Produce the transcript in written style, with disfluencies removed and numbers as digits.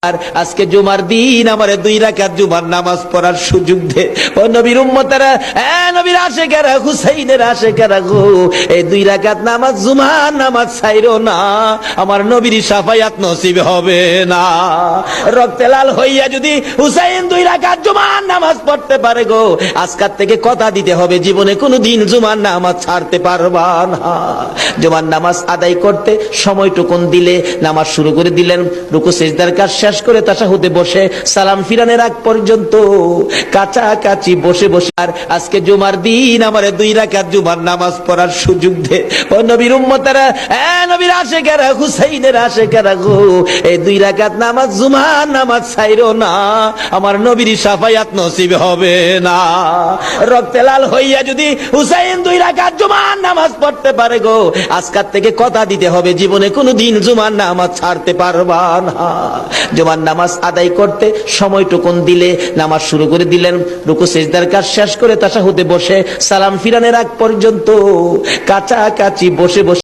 আর আজকে জুমার দিন আমারে 2 রাকাত জুমার নামাজ পড়ার সুযোগ দে। ও নবীর উম্মতেরা, নবীর আশিকেরা, হুসাইনের আশিকেরা গো, এই 2 রাকাত নামাজ জুমার নামাজ ছাইরো না, আমার নবীর শাফায়াত নসিব হবে না। রক্তে লাল হইয়া যদি হুসাইন 2 রাকাত জুমার নামাজ পড়তে পারে গো, আজকাল থেকে কথা দিতে হবে জীবনে কোনোদিন জুমার নামাজ ছাড়তে পারবা না। জুমার নামাজ আদায় করতে সময়টুকুন দিলে নামাজ শুরু করে দিলেন, রুকু সিজদার কাজ শেষ করে তাশাহুদে বসে সালাম ফিরানোর আগ পর্যন্ত কাছাকাছি বসে বসে আর আজকে জুমার দিন আমারে 2 রাকাত জুমার নামাজ পড়ার সুযোগ দে। ও নবীর উম্মতেরা, নবীর আশিকেরা, হুসাইনের আশিকেরা গো, এই 2 রাকাত নামাজ জুমার নামাজ ছাইরো না, আমার নবীর শাফায়াত নসিব হবে না। রক্তে লাল হইয়া যদি হুসাইন 2 রাকাত জুমার নামাজ পড়তে পারে গো, আজকাল থেকে কথা দিতে হবে জীবনে কোনোদিন জুমার নামাজ ছাড়তে পারবা না। জুমার নামাজ আদায় করতে সময়টুকুন দিলে নামাজ শুরু করে দিলেন, রুকু সিজদার কাজ শেষ করে তাশাহুদে বসে সালাম ফিরানোর আগ পর্যন্ত কাছাকাছি বসে বসে